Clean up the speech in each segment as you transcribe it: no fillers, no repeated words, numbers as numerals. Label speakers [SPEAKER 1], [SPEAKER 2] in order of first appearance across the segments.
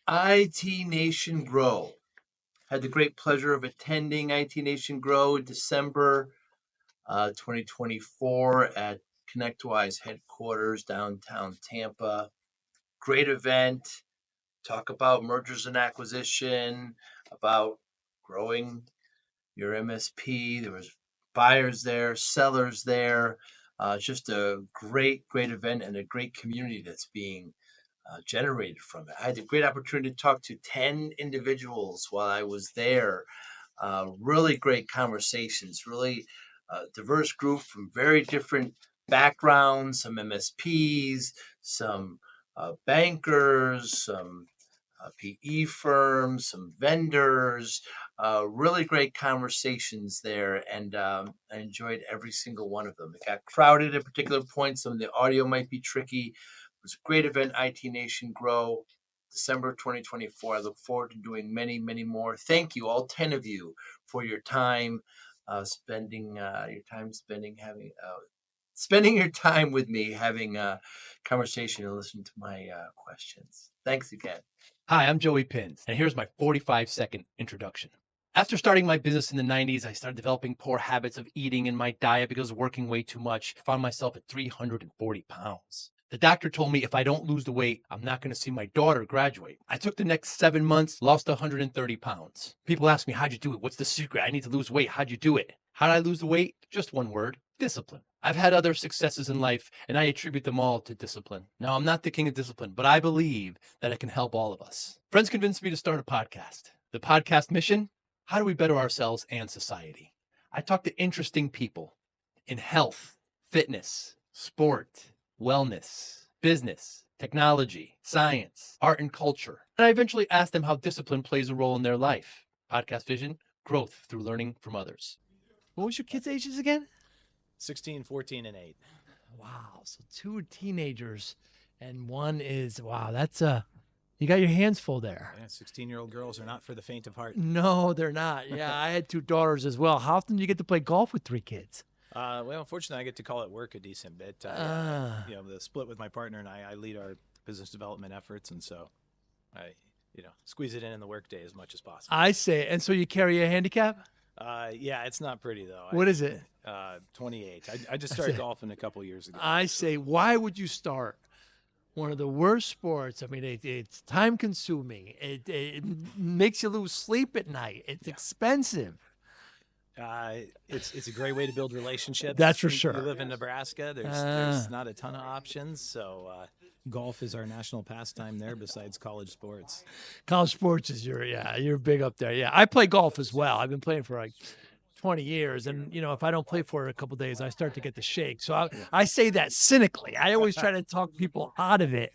[SPEAKER 1] IT Nation Grow. Had the great pleasure of attending IT Nation Grow in December 2024 at ConnectWise headquarters downtown Tampa. Great event. Talk about mergers and acquisition, about growing your MSP. There was buyers there, sellers there. Just a great event and a great community that's being generated from it. I had a great opportunity to talk to 10 individuals while I was there. Really great conversations, really diverse group from very different backgrounds, some MSPs, some bankers, some PE firms, some vendors, really great conversations there. And I enjoyed every single one of them. It got crowded at particular points. Some of the audio might be tricky. It was a great event, IT Nation Grow, December 2024. I look forward to doing many, many more. Thank you, all 10 of you, for your time spending your time with me, having a conversation and listening to my questions. Thanks again.
[SPEAKER 2] Hi, I'm Joey Pinz, and here's my 45-second introduction. After starting my business in the 90s, I started developing poor habits of eating in my diet because of working way too much. I found myself at 340 pounds. The doctor told me if I don't lose the weight, I'm not going to see my daughter graduate. I took the next 7 months, lost 130 pounds. People ask me, how'd you do it? What's the secret? I need to lose weight. How'd you do it? How did I lose the weight? Just one word: discipline. I've had other successes in life, and I attribute them all to discipline. Now, I'm not the king of discipline, but I believe that it can help all of us. Friends convinced me to start a podcast. The podcast mission: how do we better ourselves and society? I talk to interesting people in health, fitness, sport, wellness, business, technology, science, art, and culture. And I eventually ask them how discipline plays a role in their life. Podcast vision: growth through learning from others. What was your kids' ages again?
[SPEAKER 3] 16, 14, and 8.
[SPEAKER 4] Wow. So 2 are teenagers and 1 is, wow, that's you got your hands full there.
[SPEAKER 3] Yeah, 16-year-old girls are not for the faint of heart.
[SPEAKER 4] No, they're not. Yeah, I had 2 daughters as well. How often do you get to play golf with 3 kids?
[SPEAKER 3] Well, unfortunately, I get to call it work a decent bit. The split with my partner and I lead our business development efforts, and so I, squeeze it in the workday as much as possible.
[SPEAKER 4] I say, and so you carry a handicap?
[SPEAKER 3] Yeah, it's not pretty though.
[SPEAKER 4] What is it?
[SPEAKER 3] 28. I just started golfing a couple years ago.
[SPEAKER 4] I say, why would you start one of the worst sports? I mean, it's time consuming. It makes you lose sleep at night. It's expensive.
[SPEAKER 3] It's a great way to build relationships.
[SPEAKER 4] That's for sure.
[SPEAKER 3] You live in Nebraska. There's not a ton of options, so golf is our national pastime there besides college sports.
[SPEAKER 4] College sports is you're big up there. Yeah, I play golf as well. I've been playing for like 20 years, and if I don't play for it a couple of days, I start to get the shake. So I say that cynically. I always try to talk people out of it,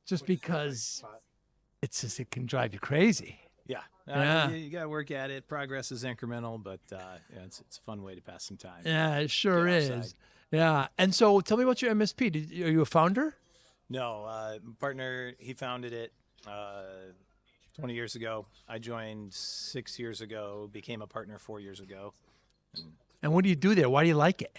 [SPEAKER 4] just because it can drive you crazy.
[SPEAKER 3] Yeah. You got to work at it. Progress is incremental, but it's a fun way to pass some time.
[SPEAKER 4] Yeah, it sure is. Yeah. And so tell me about your MSP. Are you a founder?
[SPEAKER 3] No, my partner, he founded it 20 years ago. I joined 6 years ago, became a partner 4 years ago.
[SPEAKER 4] And what do you do there? Why do you like it?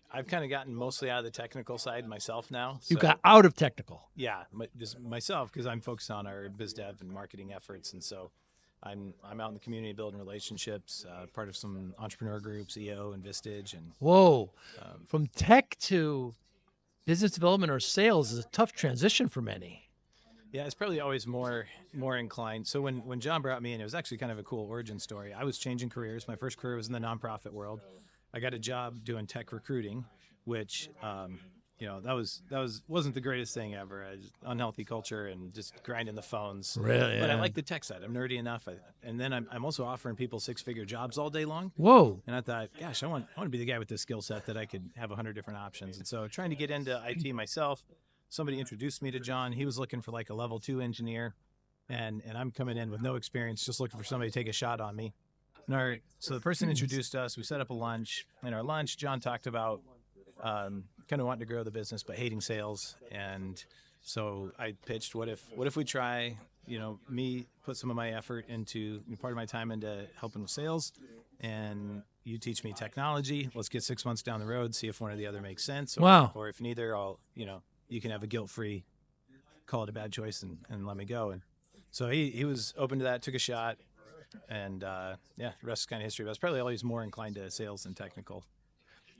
[SPEAKER 3] I've kind of gotten mostly out of the technical side myself now.
[SPEAKER 4] You got out of technical?
[SPEAKER 3] Yeah, just myself, because I'm focused on our biz dev and marketing efforts, and so I'm out in the community building relationships, part of some entrepreneur groups, EO and Vistage. And
[SPEAKER 4] whoa, from tech to business development or sales is a tough transition for many.
[SPEAKER 3] Yeah, it's probably always more inclined. So when John brought me in, it was actually kind of a cool origin story. I was changing careers. My first career was in the nonprofit world. I got a job doing tech recruiting, which wasn't the greatest thing ever. Unhealthy culture and just grinding the phones.
[SPEAKER 4] Really?
[SPEAKER 3] But
[SPEAKER 4] yeah.
[SPEAKER 3] I like the tech side. I'm nerdy enough. And then I'm also offering people 6-figure jobs all day long.
[SPEAKER 4] Whoa.
[SPEAKER 3] And I thought, gosh, I want to be the guy with this skill set that I could have 100 different options. And so trying to get into IT myself, somebody introduced me to John. He was looking for like a level 2 engineer. And I'm coming in with no experience, just looking for somebody to take a shot on me. So the person introduced us. We set up a lunch. In our lunch, John talked about kind of wanting to grow the business, but hating sales. And so I pitched, what if we try, me put some of my effort into part of my time into helping with sales, and you teach me technology. Let's get 6 months down the road, see if one or the other makes sense.
[SPEAKER 4] Wow.
[SPEAKER 3] Or if neither, you can have a guilt-free call it a bad choice and let me go. And so he was open to that, took a shot, and the rest is kind of history. But I was probably always more inclined to sales than technical.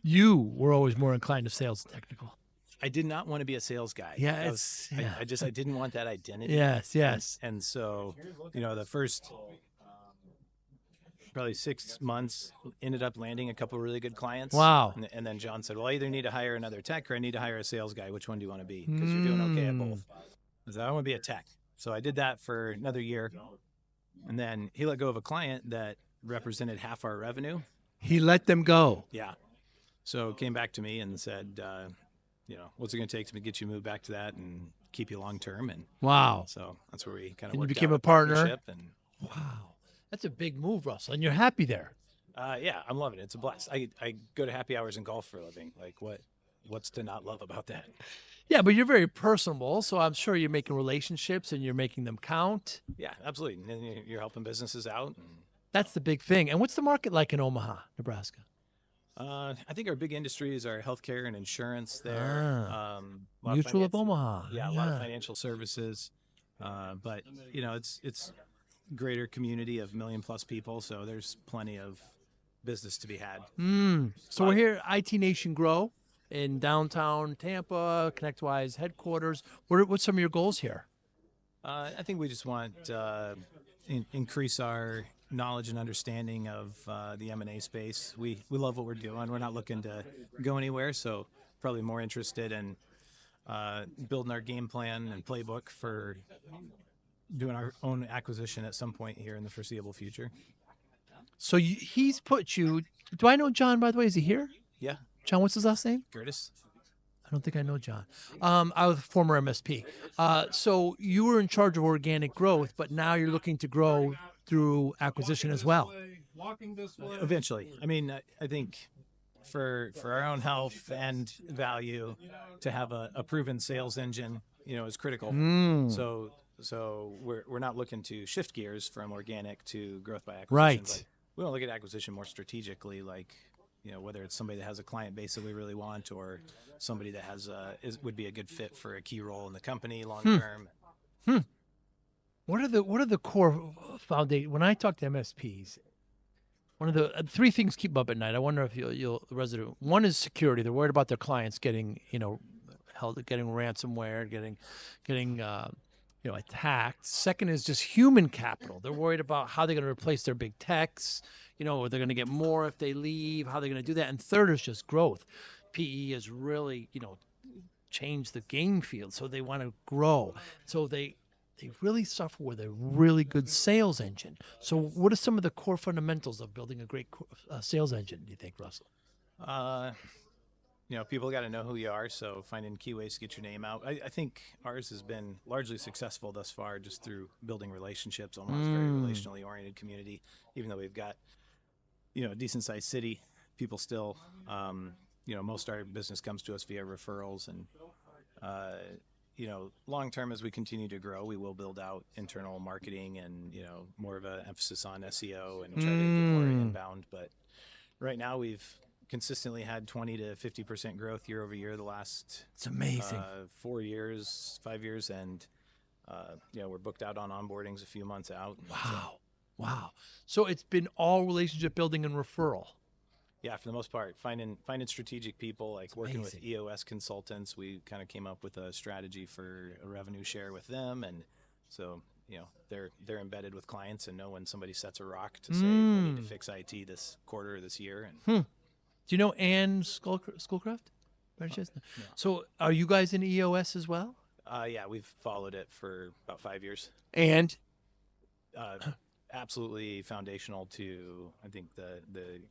[SPEAKER 4] You were always more inclined to sales and technical.
[SPEAKER 3] I did not want to be a sales guy.
[SPEAKER 4] Yeah,
[SPEAKER 3] I didn't want that identity.
[SPEAKER 4] Yes.
[SPEAKER 3] And so, the first probably 6 months ended up landing a couple of really good clients.
[SPEAKER 4] Wow.
[SPEAKER 3] And then John said, well, I either need to hire another tech or I need to hire a sales guy. Which one do you want to be? Because you're doing okay at both. I said, I want to be a tech. So I did that for another year. And then he let go of a client that represented half our revenue.
[SPEAKER 4] He let them go.
[SPEAKER 3] Yeah. So came back to me and said, what's it going to take to get you moved back to that and keep you long term? And
[SPEAKER 4] wow.
[SPEAKER 3] So that's where we kind of
[SPEAKER 4] and
[SPEAKER 3] worked
[SPEAKER 4] you became
[SPEAKER 3] out
[SPEAKER 4] a partner.
[SPEAKER 3] And
[SPEAKER 4] wow. That's a big move, Russell. And you're happy there.
[SPEAKER 3] Yeah, I'm loving it. It's a blast. I go to happy hours and golf for a living. Like what's to not love about that?
[SPEAKER 4] Yeah, but you're very personable, so I'm sure you're making relationships and you're making them count.
[SPEAKER 3] Yeah, absolutely. And you're helping businesses out.
[SPEAKER 4] That's the big thing. And what's the market like in Omaha, Nebraska?
[SPEAKER 3] I think our big industries are healthcare and insurance there.
[SPEAKER 4] Mutual of Omaha.
[SPEAKER 3] Yeah, a lot of financial services. But it's greater community of 1 million+ people, so there's plenty of business to be had.
[SPEAKER 4] So we're here at IT Nation Grow in downtown Tampa, ConnectWise headquarters. What's some of your goals here?
[SPEAKER 3] I think we just want to increase our knowledge and understanding of the M&A space. We love what we're doing. We're not looking to go anywhere, so probably more interested in building our game plan and playbook for doing our own acquisition at some point here in the foreseeable future.
[SPEAKER 4] So he's put you. Do I know John, by the way? Is he here?
[SPEAKER 3] Yeah.
[SPEAKER 4] John, what's his last name?
[SPEAKER 3] Curtis.
[SPEAKER 4] I don't think I know John. I was a former MSP. So you were in charge of organic growth, but now you're looking to grow through acquisition as well.
[SPEAKER 3] Eventually. I mean, I think for our own health and value to have a proven sales engine, is critical. So we're not looking to shift gears from organic to growth by acquisition.
[SPEAKER 4] Right.
[SPEAKER 3] But we want to look at acquisition more strategically, like, whether it's somebody that has a client base that we really want or somebody that would be a good fit for a key role in the company long term.
[SPEAKER 4] What are the core foundation? When I talk to MSPs, one of the 3 things keep them up at night. I wonder if you'll resonate. One is security. They're worried about their clients getting held, getting ransomware, getting attacked. Second is just human capital. They're worried about how they're going to replace their big techs. Are they going to get more if they leave? How they're going to do that? And third is just growth. PE has really, changed the game field, so they want to grow. So they really suffer with a really good sales engine. So what are some of the core fundamentals of building a great sales engine, do you think, Russell?
[SPEAKER 3] People got to know who you are, so finding key ways to get your name out. I think ours has been largely successful thus far just through building relationships, almost very relationally oriented community. Even though we've got, a decent-sized city, people still, most of our business comes to us via referrals. And, long-term as we continue to grow, we will build out internal marketing and, more of an emphasis on SEO and try to get more inbound. But right now we've consistently had 20 to 50% growth year over year the last
[SPEAKER 4] it's amazing
[SPEAKER 3] 5 years, and we're booked out on onboardings a few months out.
[SPEAKER 4] Wow. So it's been all relationship building and referral.
[SPEAKER 3] Yeah, for the most part, finding strategic people, like working with EOS consultants. We kind of came up with a strategy for a revenue share with them, and so they're embedded with clients and know when somebody sets a rock to say we need to fix IT this quarter or this year. And
[SPEAKER 4] do you know Ann Schoolcraft? No. So are you guys in EOS as well?
[SPEAKER 3] Yeah, we've followed it for about 5 years.
[SPEAKER 4] And
[SPEAKER 3] absolutely foundational to, I think, the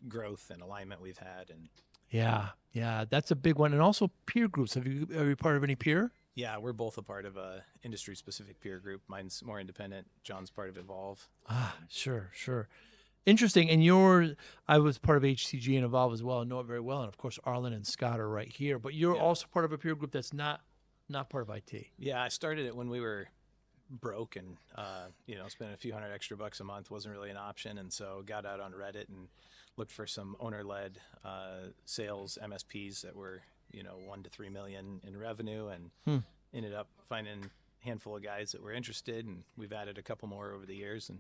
[SPEAKER 3] growth and alignment we've had. And
[SPEAKER 4] yeah, that's a big one. And also peer groups. Are you part of any peer?
[SPEAKER 3] Yeah, we're both a part of a industry-specific peer group. Mine's more independent. John's part of Evolve.
[SPEAKER 4] Sure. Interesting. And I was part of HCG and Evolve as well. I know it very well. And of course, Arlen and Scott are right here. But you're also part of a peer group that's not part of IT.
[SPEAKER 3] Yeah, I started it when we were broke and spending a few $100 extra a month wasn't really an option, and so got out on Reddit and looked for some owner-led sales MSPs that were 1 to 3 million in revenue, and ended up finding a handful of guys that were interested, and we've added a couple more over the years. And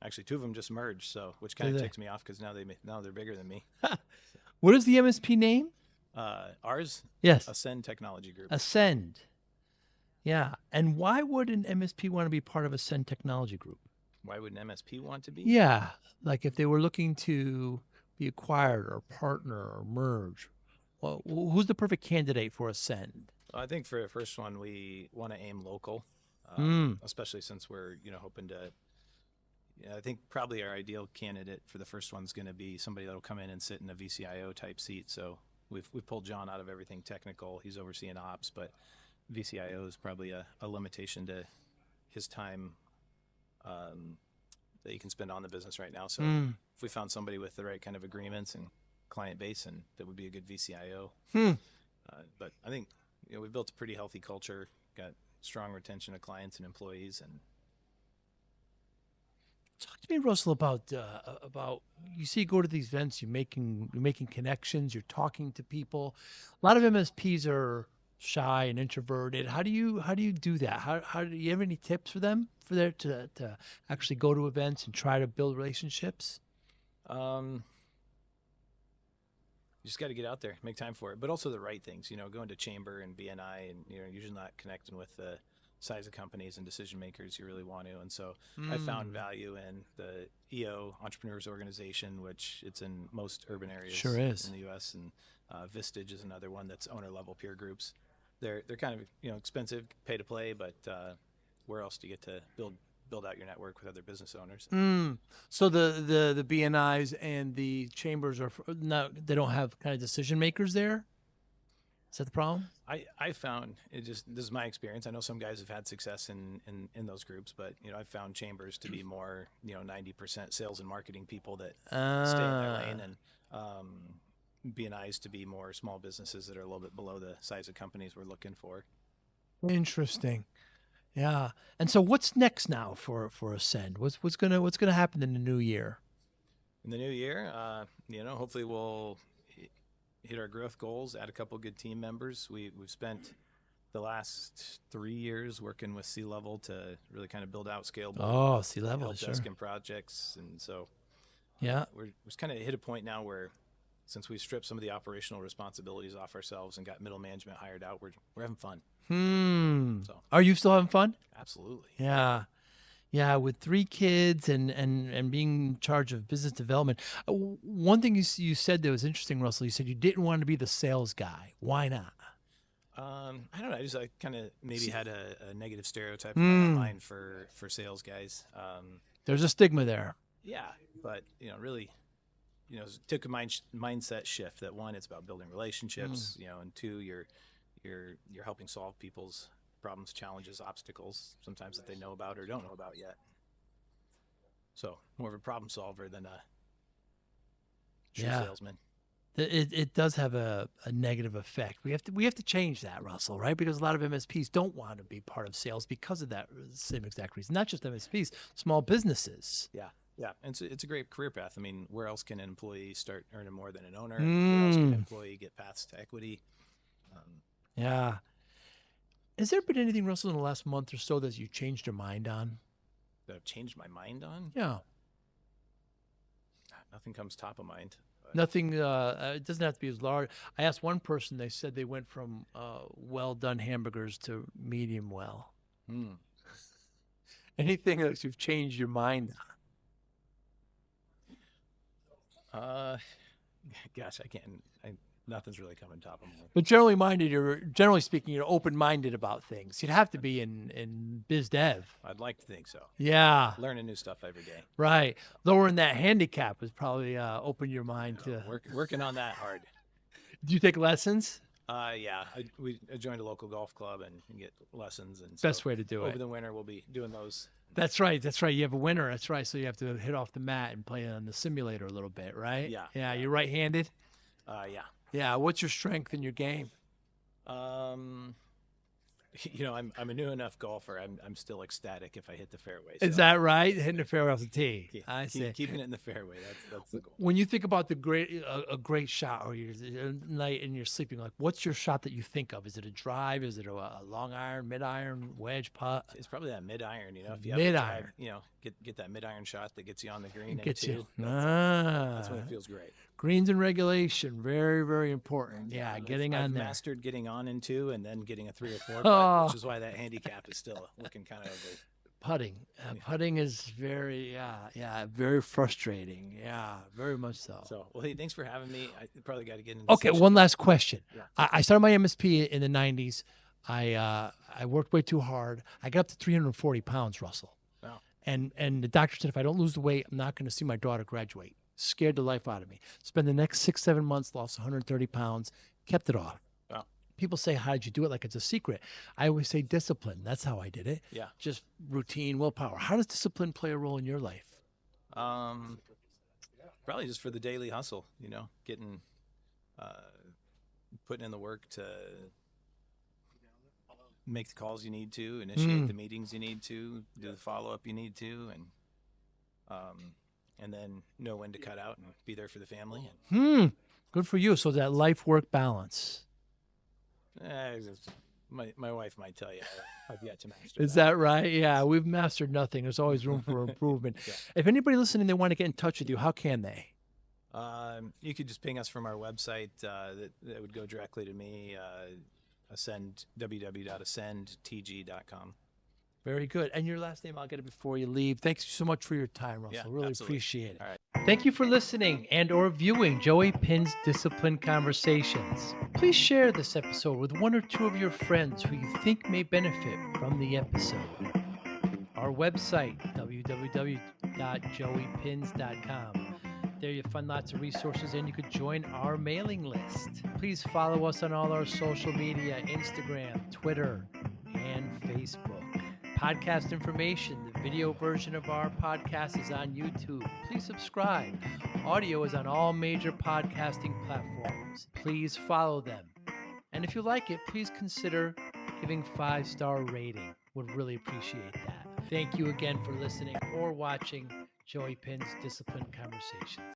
[SPEAKER 3] actually, 2 of them just merged, so which kind
[SPEAKER 4] Did
[SPEAKER 3] of
[SPEAKER 4] they?
[SPEAKER 3] ticks me off because now they're bigger than me.
[SPEAKER 4] What is the MSP name?
[SPEAKER 3] Ours,
[SPEAKER 4] Yes.
[SPEAKER 3] Ascend Technology Group.
[SPEAKER 4] Ascend. Yeah. And why would an MSP want to be part of Ascend Technology Group?
[SPEAKER 3] Why would an MSP want to be?
[SPEAKER 4] Yeah. Like if they were looking to be acquired or partner or merge, well, who's the perfect candidate for Ascend?
[SPEAKER 3] I think for the first one, we want to aim local, especially since we're hoping to. I think probably our ideal candidate for the first one's going to be somebody that'll come in and sit in a VCIO type seat. So we've pulled John out of everything technical. He's overseeing ops, but VCIO is probably a limitation to his time that he can spend on the business right now. So if we found somebody with the right kind of agreements and client base, and that would be a good VCIO. But I think we've built a pretty healthy culture, got strong retention of clients and employees. And
[SPEAKER 4] talk to me, Russell, about you see, you go to these events, you're making connections, you're talking to people. A lot of MSPs are shy and introverted. How do you do that? How do you have any tips for them to actually go to events and try to build relationships?
[SPEAKER 3] You just got to get out there, make time for it, but also the right things. Going to chamber and BNI, and usually not connecting with the size of companies and decision makers you really want to. And so I found value in the EO Entrepreneurs Organization, which it's in most urban areas
[SPEAKER 4] Sure is.
[SPEAKER 3] in the U.S. And Vistage is another one that's owner level peer groups. They're kind of expensive, pay to play, but where else do you get to build out your network with other business owners?
[SPEAKER 4] So the BNIs and the chambers are they don't have kind of decision makers there. Is that the problem?
[SPEAKER 3] I found this is my experience. I know some guys have had success in those groups, but I've found chambers to be more 90% sales and marketing people that stay in their lane, and BNIs to be more small businesses that are a little bit below the size of companies we're looking for.
[SPEAKER 4] Interesting. Yeah. And so what's next now for Ascend? What's gonna happen in the new year?
[SPEAKER 3] In the new year, hopefully we'll hit our growth goals, add a couple good team members. We've spent the last 3 years working with C-level to really kind of build out scalable
[SPEAKER 4] C-level,
[SPEAKER 3] help
[SPEAKER 4] sure.
[SPEAKER 3] desk and projects. And so
[SPEAKER 4] Yeah.
[SPEAKER 3] we're kind of hit a point now where, since we've stripped some of the operational responsibilities off ourselves and got middle management hired out, we're having fun. So
[SPEAKER 4] Are you still having fun?
[SPEAKER 3] absolutely.
[SPEAKER 4] Yeah. Yeah, with 3 kids and being in charge of business development. One thing you said that was interesting, Russell, you said you didn't want to be the sales guy. Why not?
[SPEAKER 3] I don't know. I kind of maybe had a negative stereotype in my own mind for sales guys.
[SPEAKER 4] There's a stigma there.
[SPEAKER 3] Yeah, but really, it took a mindset shift. That one, it's about building relationships. And 2, you're helping solve people's problems, challenges, obstacles, sometimes that they know about or don't know about yet. So more of a problem solver than a true salesman.
[SPEAKER 4] It does have a negative effect. We have to change that, Russell, right? Because a lot of MSPs don't want to be part of sales because of that same exact reason. Not just MSPs, small businesses.
[SPEAKER 3] Yeah. And it's a great career path. I mean, where else can an employee start earning more than an owner? Where else can an employee get paths to equity?
[SPEAKER 4] Yeah. Has there been anything, Russell, in the last month or so that you changed your mind on?
[SPEAKER 3] That I've changed my mind on?
[SPEAKER 4] Yeah.
[SPEAKER 3] Nothing comes top of mind.
[SPEAKER 4] Nothing. It doesn't have to be as large. I asked one person. They said they went from well done hamburgers to medium well. Anything that you've changed your mind
[SPEAKER 3] on? Gosh, I can't. Nothing's really coming top of mind.
[SPEAKER 4] But generally speaking, you're open-minded about things. You'd have to be in biz dev.
[SPEAKER 3] I'd like to think so.
[SPEAKER 4] Yeah.
[SPEAKER 3] Learning new stuff every day.
[SPEAKER 4] Right. Lowering that handicap has probably opened your mind to
[SPEAKER 3] working on that hard.
[SPEAKER 4] Do you take lessons?
[SPEAKER 3] Yeah. I joined a local golf club and get lessons. And
[SPEAKER 4] best way to do it.
[SPEAKER 3] Over the winter, we'll be doing those.
[SPEAKER 4] That's right. You have a winter. That's right. So you have to hit off the mat and play on the simulator a little bit, right?
[SPEAKER 3] Yeah.
[SPEAKER 4] Yeah. You're right-handed?
[SPEAKER 3] Yeah.
[SPEAKER 4] Yeah. What's your strength in your game?
[SPEAKER 3] You know, I'm a new enough golfer. I'm still ecstatic if I hit the fairway.
[SPEAKER 4] Is
[SPEAKER 3] so
[SPEAKER 4] that right? Hitting the fairway off the tee. I
[SPEAKER 3] keep,
[SPEAKER 4] see.
[SPEAKER 3] keeping it in the fairway. That's the goal.
[SPEAKER 4] When you think about the a great shot, or you're night and you're sleeping, like what's your shot that you think of? Is it a drive? Is it a long iron, mid iron, wedge, putt?
[SPEAKER 3] It's probably that mid iron. You know, if you have a
[SPEAKER 4] Mid-iron.
[SPEAKER 3] drive, you know, get that mid iron shot that gets you on the green. and
[SPEAKER 4] Gets
[SPEAKER 3] two.
[SPEAKER 4] you.
[SPEAKER 3] That's when it feels great.
[SPEAKER 4] Greens and regulation, very, very important. Yeah, getting
[SPEAKER 3] I've
[SPEAKER 4] on there.
[SPEAKER 3] mastered getting on in 2 and then getting a 3 or 4,
[SPEAKER 4] Oh.
[SPEAKER 3] which is why that handicap is still looking kind of ugly.
[SPEAKER 4] Putting. Putting is very, very frustrating. Yeah, very much so.
[SPEAKER 3] So, well, hey, thanks for having me. I probably got to get into
[SPEAKER 4] Okay,
[SPEAKER 3] session.
[SPEAKER 4] one last question.
[SPEAKER 3] Yeah.
[SPEAKER 4] I started my MSP in the 90s. I worked way too hard. I got up to 340 pounds, Russell.
[SPEAKER 3] Wow.
[SPEAKER 4] And the doctor said if I don't lose the weight, I'm not going to see my daughter graduate. Scared the life out of me. Spent the next 6-7 months, lost 130 pounds, kept it off.
[SPEAKER 3] Wow.
[SPEAKER 4] People say, how did you do it? Like it's a secret. I always say discipline. That's how I did it.
[SPEAKER 3] Yeah.
[SPEAKER 4] Just routine, willpower. How does discipline play a role in your life?
[SPEAKER 3] Probably just for the daily hustle, you know, getting, putting in the work to make the calls you need to, initiate the meetings you need to, do the follow-up you need to, and then know when to cut out and be there for the family.
[SPEAKER 4] Good for you. So that life-work balance.
[SPEAKER 3] My wife might tell you I've yet to master.
[SPEAKER 4] Is that right? Yeah, we've mastered nothing. There's always room for improvement.
[SPEAKER 3] Yeah.
[SPEAKER 4] If anybody listening, they want to get in touch with you, how can they?
[SPEAKER 3] You could just ping us from our website. That would go directly to me. www.ascendtg.com.
[SPEAKER 4] Very good. And your last name, I'll get it before you leave. Thanks so much for your time, Russell.
[SPEAKER 3] Yeah,
[SPEAKER 4] really
[SPEAKER 3] absolutely.
[SPEAKER 4] appreciate it.
[SPEAKER 3] All right.
[SPEAKER 2] Thank you for listening and or viewing Joey Pinz Discipline Conversations. Please share this episode with 1 or 2 of your friends who you think may benefit from the episode. Our website, www.joeypins.com. There you'll find lots of resources and you could join our mailing list. Please follow us on all our social media, Instagram, Twitter, and Facebook. Podcast information, the video version of our podcast is on YouTube. Please subscribe. Audio is on all major podcasting platforms. Please follow them. And if you like it, please consider giving 5-star rating. Would really appreciate that. Thank you again for listening or watching Joey Pinz Discipline Conversations.